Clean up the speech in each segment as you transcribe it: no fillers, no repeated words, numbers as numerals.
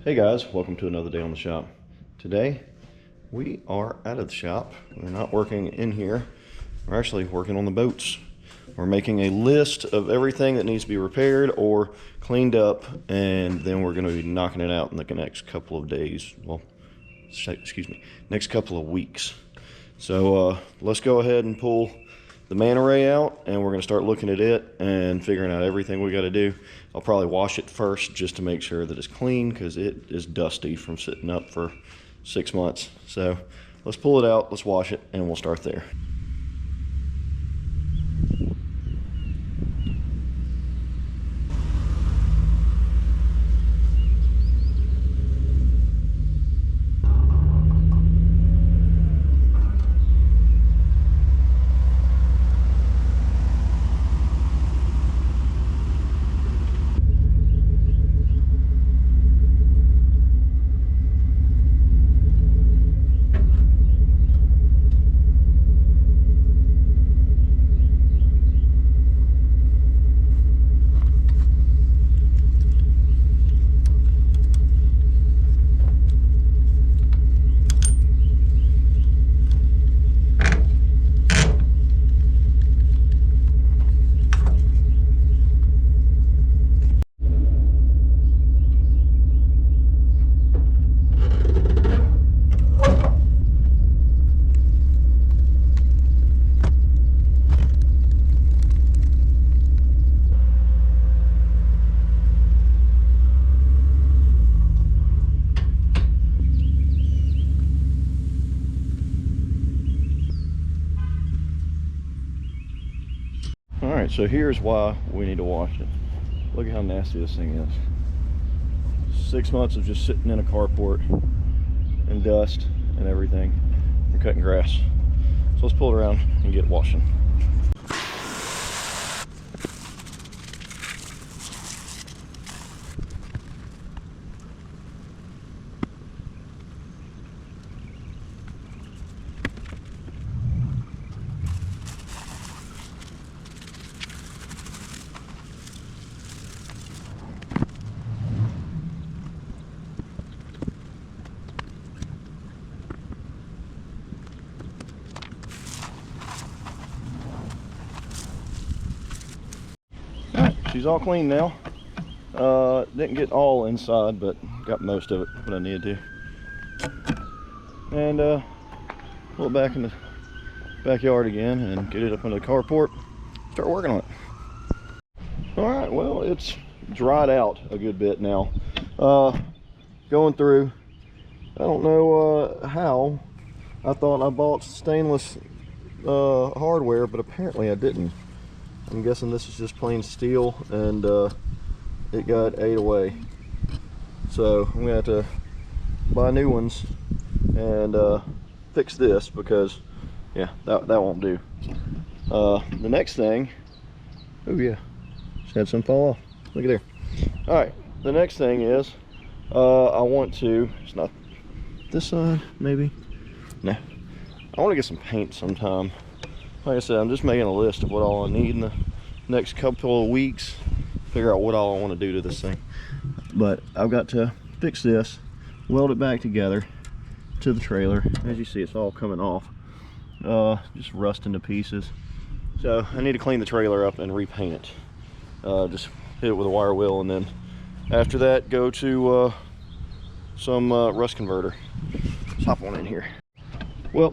Hey guys, welcome to another day on the shop. Today we are out of the shop. We're not working in here. We're actually working on the boats. We're making a list of everything that needs to be repaired or cleaned up, and then we're going to be knocking it out in the next couple of days. Well, excuse me, next couple of weeks. So let's go ahead and pull the Manta Ray out, and we're going to start looking at it and figuring out everything we got to do. I'll probably wash it first just to make sure that it's clean, because it is dusty from sitting up for 6 months. So let's pull it out, let's wash it, and we'll start there. Alright, so here's why we need to wash it. Look at how nasty this thing is. 6 months of just sitting in a carport and dust and everything. We're cutting grass. So let's pull it around and get washing. She's all clean now. Didn't get all inside, but got most of it when I needed to. And pull it back in the backyard again and get it up into the carport. Start working on it. All right, well, it's dried out a good bit now. Going through, I don't know how. I thought I bought stainless hardware, but apparently I didn't. I'm guessing this is just plain steel, and it got ate away. So I'm gonna have to buy new ones and fix this, because yeah, that won't do. The next thing, oh yeah, just had some fall off. Look at there. All right, the next thing is I want to, it's not this side, maybe, no, I want to get some paint sometime. Like I said, I'm just making a list of what all I need in the next couple of weeks, figure out what all I want to do to this thing. But I've got to fix this, weld it back together to the trailer. As you see, it's all coming off, just rusting to pieces. So I need to clean the trailer up and repaint it. Just hit it with a wire wheel, and then after that go to some rust converter. Let's hop on in here. Well,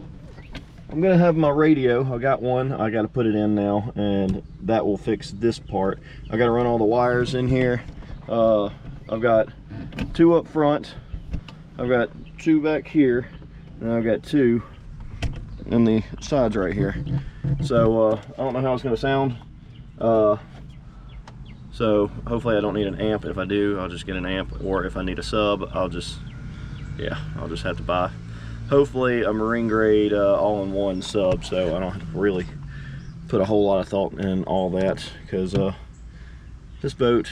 I'm gonna have my radio. I got one. I got to put it in now, and that will fix this part. I got to run all the wires in here. I've got 2 up front. I've got 2 back here, and I've got 2 in the sides right here. So I don't know how it's gonna sound. So hopefully I don't need an amp. If I do, I'll just get an amp, or if I need a sub, I'll just have to buy, hopefully, a marine grade all-in-one sub, so I don't have to really put a whole lot of thought in all that, because this boat,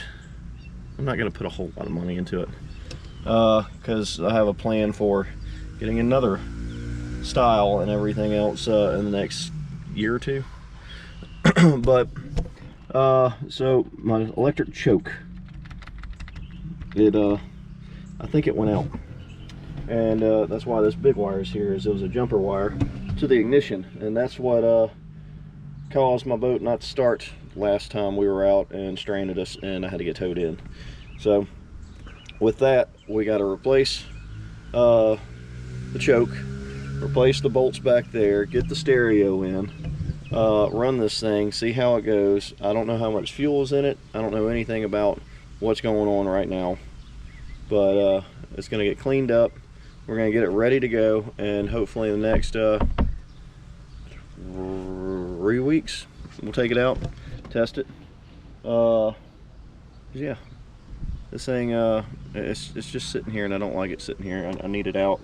I'm not going to put a whole lot of money into it, because I have a plan for getting another style and everything else in the next year or 2. But so my electric choke, it I think it went out. And that's why this big wire is here, is it was a jumper wire to the ignition. And that's what caused my boat not to start last time we were out and stranded us, and I had to get towed in. So with that, we got to replace the choke, replace the bolts back there, get the stereo in, run this thing, see how it goes. I don't know how much fuel is in it. I don't know anything about what's going on right now, but it's going to get cleaned up. We're going to get it ready to go, and hopefully in the next 3 weeks we'll take it out, test it. Yeah, this thing it's just sitting here, and I don't like it sitting here. I need it out,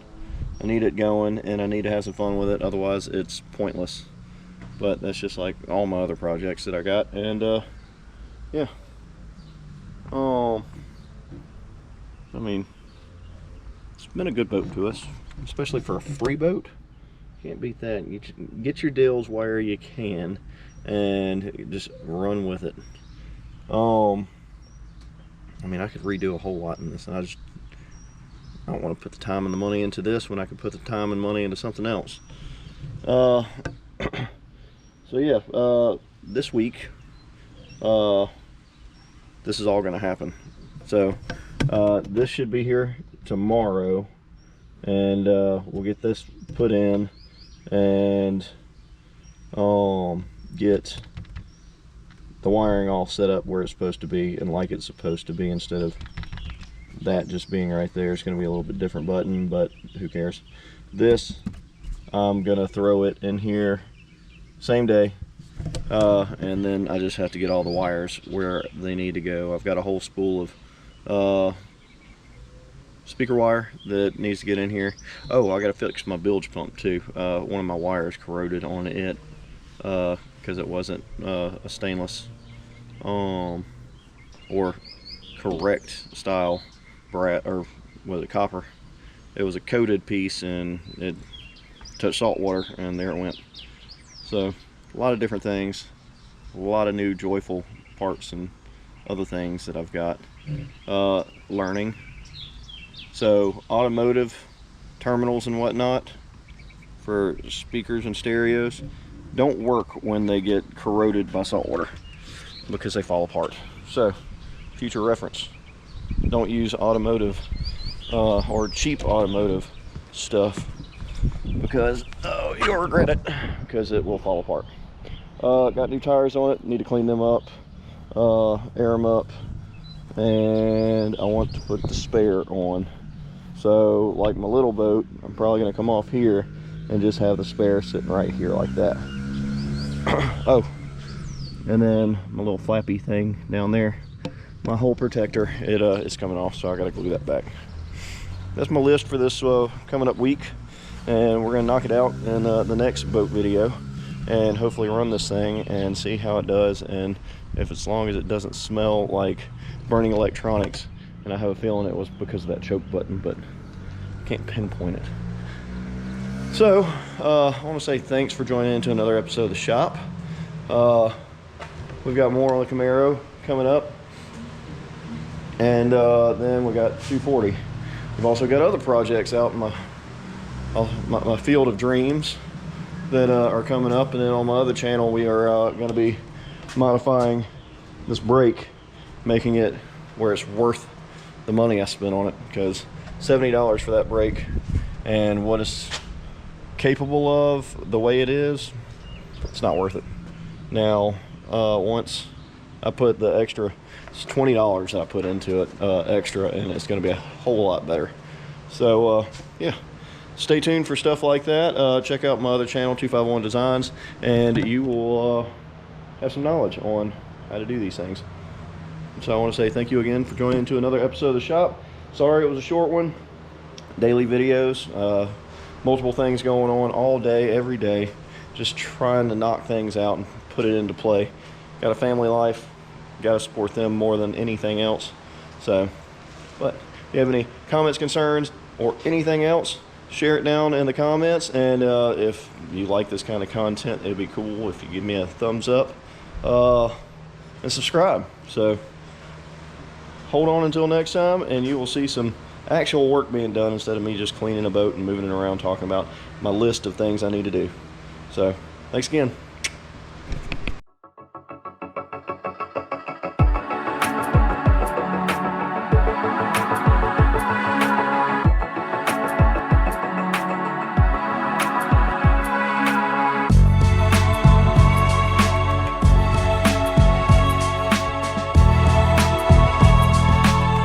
I need it going, and I need to have some fun with it, otherwise it's pointless. But that's just like all my other projects that I got. And yeah, I mean, it's been a good boat to us, especially for a free boat. Can't beat that. You get your deals where you can and just run with it. I mean, I could redo a whole lot in this, and I don't want to put the time and the money into this when I could put the time and money into something else. So yeah, this week this is all going to happen. So this should be here tomorrow, and we'll get this put in and get the wiring all set up where it's supposed to be and like it's supposed to be, instead of that just being right there. It's going to be a little bit different button, but who cares. This, I'm going to throw it in here same day, and then I just have to get all the wires where they need to go. I've got a whole spool of speaker wire that needs to get in here. Oh, I got to fix my bilge pump too. One of my wires corroded on it because it wasn't a stainless or correct style brass, or was it copper? It was a coated piece, and it touched salt water, and there it went. So a lot of different things, a lot of new joyful parts and other things that I've got learning. So automotive terminals and whatnot for speakers and stereos don't work when they get corroded by salt water, because they fall apart. So future reference, don't use automotive or cheap automotive stuff, because you'll regret it, because it will fall apart. Got new tires on it, need to clean them up, air them up, and I want to put the spare on. So like my little boat, I'm probably going to come off here and just have the spare sitting right here like that. Oh, and then my little flappy thing down there, my hole protector, it's coming off, so I got to glue that back. That's my list for this coming up week, and we're going to knock it out in the next boat video, and hopefully run this thing and see how it does, and if as long as it doesn't smell like burning electronics. And I have a feeling it was because of that choke button, but I can't pinpoint it. So I want to say thanks for joining into another episode of The Shop. We've got more on the Camaro coming up, and then we got 240. We've also got other projects out in my field of dreams that are coming up, and then on my other channel we are going to be modifying this brake, making it where it's worth the money I spent on it, because $70 for that brake and what it's capable of, the way it is, it's not worth it. Now once I put the extra, it's $20 that I put into it extra, and it's going to be a whole lot better. So yeah, stay tuned for stuff like that. Check out my other channel, 251 Designs, and you will have some knowledge on how to do these things. So I want to say thank you again for joining into another episode of The Shop. Sorry it was a short one. Daily videos, multiple things going on all day, every day. Just trying to knock things out and put it into play. Got a family life. Got to support them more than anything else. So, but if you have any comments, concerns, or anything else, share it down in the comments. And if you like this kind of content, it'd be cool if you give me a thumbs up and subscribe. So hold on until next time, and you will see some actual work being done instead of me just cleaning a boat and moving it around talking about my list of things I need to do. So thanks again.